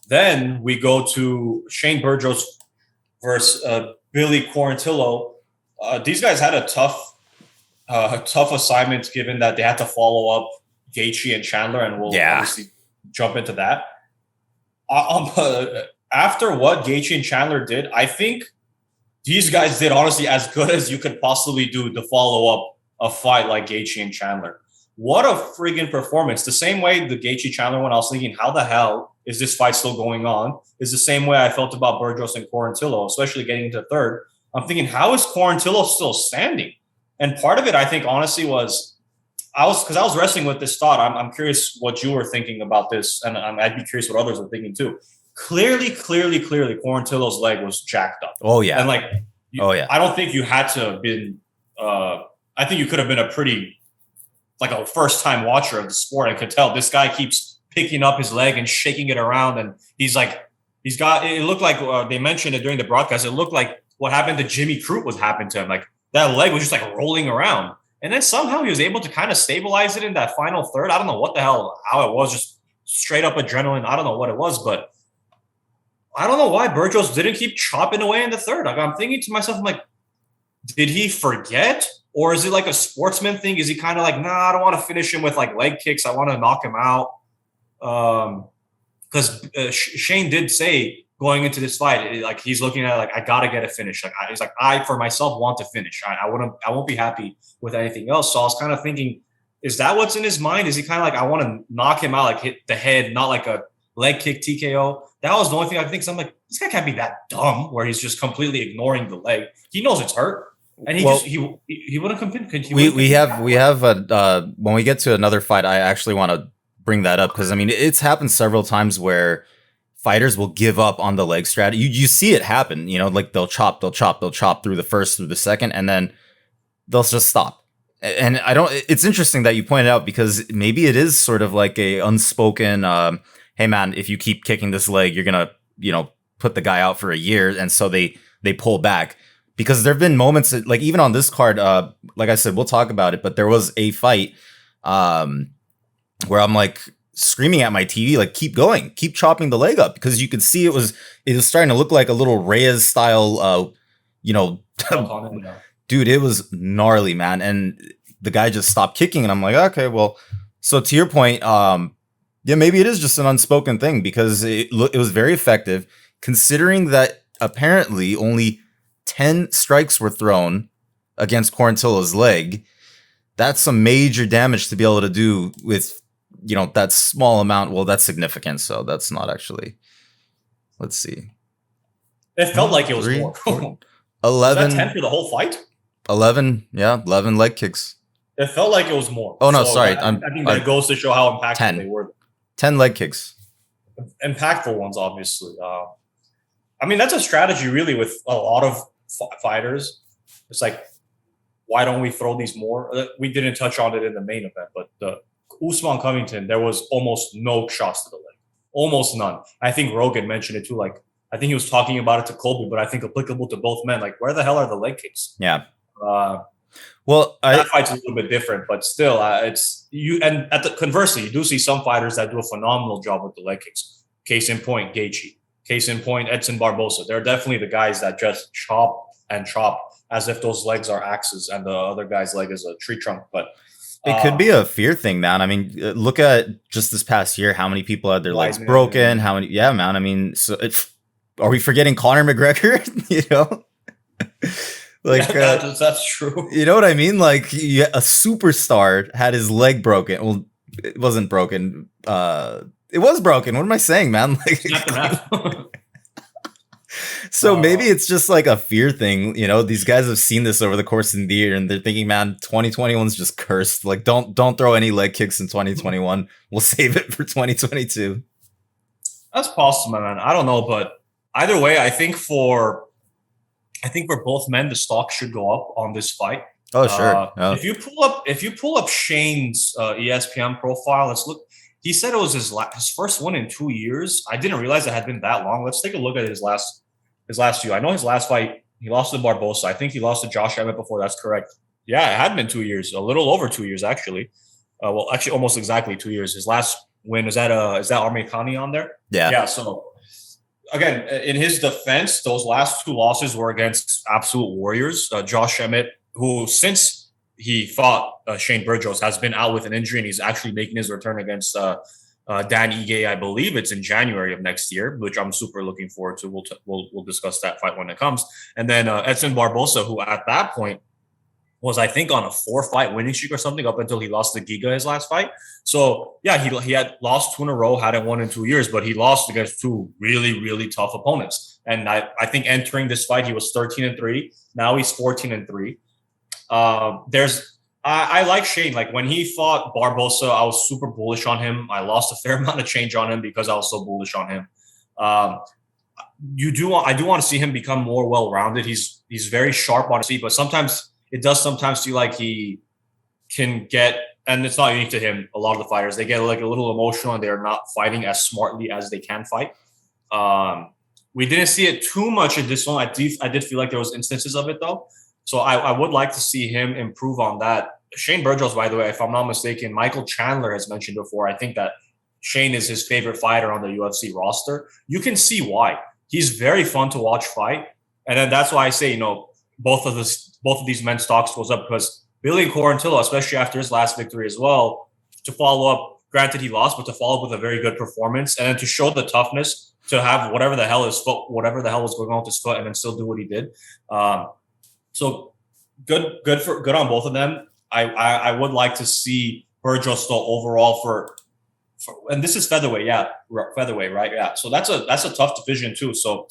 Then we go to Shane Burgos versus Billy Quarantillo. These guys had a tough assignment given that they had to follow up Gaethje and Chandler, and we'll obviously jump into that. After what Gaethje and Chandler did, I think these guys did honestly as good as you could possibly do to follow up a fight like Gaethje and Chandler. What a friggin' performance. The same way the Gaethje Chandler one, I was thinking, how the hell is this fight still going on? Is the same way I felt about Burgos and Quarantillo, especially getting into third. I'm thinking, how is Quarantillo still standing? And part of it, I think, honestly, was I was wrestling with this thought. I'm curious what you were thinking about this, and I'd be curious what others are thinking too. Clearly, Quarantillo's leg was jacked up. Oh yeah, and I don't think you had to have been. I think you could have been a pretty a first time watcher of the sport and could tell this guy keeps picking up his leg and shaking it around, and he's got. It looked like they mentioned it during the broadcast. It looked like what happened to Jimmy Crute was happening to him. Like that leg was just rolling around, and then somehow he was able to kind of stabilize it in that final third. I don't know what the hell how it was, just straight up adrenaline. I don't know what it was, but I don't know why Burgos didn't keep chopping away in the third. I'm thinking to myself, I'm like, did he forget? Or is it like a sportsman thing? Is he kind of like, nah, I don't want to finish him with leg kicks. I want to knock him out. Because Shane did say going into this fight, he's looking at I got to get a finish. He's like, I for myself want to finish. I won't be happy with anything else. So I was kind of thinking, is that what's in his mind? Is he kind of I want to knock him out, hit the head, not like a leg kick TKO? That was the only thing I think. So I'm like, this guy can't be that dumb where he's just completely ignoring the leg. He knows it's hurt. And he wouldn't continue. We have when we get to another fight, I actually want to bring that up because I mean it's happened several times where fighters will give up on the leg strategy. You see it happen, they'll chop through the first, through the second, and then they'll just stop. And it's interesting that you pointed out because maybe it is sort of like a unspoken, hey man, if you keep kicking this leg, you're gonna put the guy out for a year, and so they pull back. Because there have been moments that, even on this card, like I said, we'll talk about it, but there was a fight where I'm screaming at my TV, keep going, keep chopping the leg up, because you could see it was starting to look like a little Reyes style, dude, it was gnarly, man. And the guy just stopped kicking, and I'm like, okay, well, so to your point, maybe it is just an unspoken thing because it was very effective, considering that apparently only 10 strikes were thrown against Quarantillo's leg. That's some major damage to be able to do with, that small amount. Well, that's significant. So that's not actually, let's see. It felt like it was more. 11. Was that 10 for the whole fight? 11. Yeah. 11 leg kicks. It felt like it was more. Oh, no, sorry. I think that goes to show how impactful 10. they were. 10 leg kicks. Impactful ones, obviously. I mean, that's a strategy really with a lot of fighters. It's why don't we throw these more? We didn't touch on it in the main event, but the Usman Covington, there was almost no shots to the leg, almost none. I think Rogan mentioned it too. I think he was talking about it to Colby, but I think applicable to both men. Where the hell are the leg kicks? Yeah. Well, that fight's a little bit different, but still, it's you. And conversely, you do see some fighters that do a phenomenal job with the leg kicks. Case in point, Gaethje. Case in point, Edson Barbosa. They're definitely the guys that just chop and chop as if those legs are axes and the other guy's leg is a tree trunk. But it could be a fear thing, man. I mean, look at just this past year, how many people had their legs broken? How many? Yeah, man. I mean, so are we forgetting Conor McGregor? That's true. You know what I mean? A superstar had his leg broken. Well, it wasn't broken. It was broken. What am I saying, man? So maybe it's just a fear thing. These guys have seen this over the course of the year and they're thinking, man, 2021's just cursed. Don't throw any leg kicks in 2021. We'll save it for 2022. That's possible, man. I don't know, but either way, I think for both men, the stock should go up on this fight. Oh, sure. If you pull up Shane's ESPN profile, let's look. He said it was his first win in 2 years. I didn't realize it had been that long. Let's take a look at his last few. I know his last fight, he lost to Barbosa. I think he lost to Josh Emmett before. That's correct. Yeah, it had been 2 years, a little over 2 years actually. Well, actually, almost exactly 2 years. His last win is that Armekani on there? Yeah. Yeah. So again, in his defense, those last two losses were against absolute warriors. Josh Emmett, who since he fought Shane Burgos has been out with an injury, and he's actually making his return against Dan Ige. I believe it's in January of next year, which I'm super looking forward to. We'll discuss that fight when it comes. And then Edson Barbosa, who at that point was, I think, on a 4-fight winning streak or something up until he lost to Giga his last fight. So yeah, he had lost 2 in a row, hadn't won in 2 years, but he lost against 2 really, really tough opponents. And I think entering this fight, he was 13-3. Now he's 14-3. I like Shane. Like when he fought Barbosa, I was super bullish on him. I lost a fair amount of change on him because I was so bullish on him. I do want to see him become more well-rounded. He's very sharp on his feet, but sometimes it does sometimes feel like he can get, and it's not unique to him, a lot of the fighters, they get like a little emotional and they're not fighting as smartly as they can fight. We didn't see it too much in this one. I did feel like there was instances of it though. So I would like to see him improve on that. Shane Burgos, by the way, if I'm not mistaken, Michael Chandler has mentioned before, I think that Shane is his favorite fighter on the UFC roster. You can see why. He's very fun to watch fight. And then that's why I say, both of these men's stocks goes up, because Billy Quarantillo, especially after his last victory as well, to follow up, granted he lost, but to follow up with a very good performance and then to show the toughness to have whatever the hell was going on with his foot and then still do what he did. So good on both of them. I would like to see Burgos still overall for and this is featherweight, right? Yeah. So that's a tough division too. So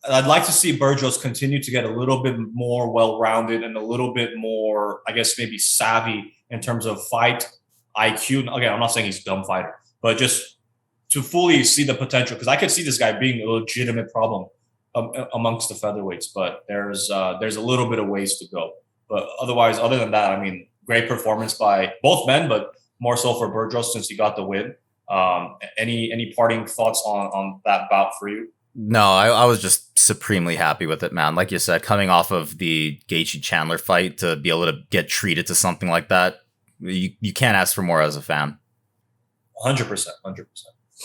I'd like to see Burgos continue to get a little bit more well-rounded and a little bit more, I guess, maybe savvy in terms of fight IQ. Again, I'm not saying he's a dumb fighter, but just to fully see the potential, because I could see this guy being a legitimate problem amongst the featherweights, but there's a little bit of ways to go. But otherwise, other than that, I mean, great performance by both men, but more so for Burgos since he got the win. Any parting thoughts on that bout for you? No, I was just supremely happy with it, man. Like you said, coming off of the Gaethje Chandler fight, to be able to get treated to something like that, you can't ask for more as a fan. 100%.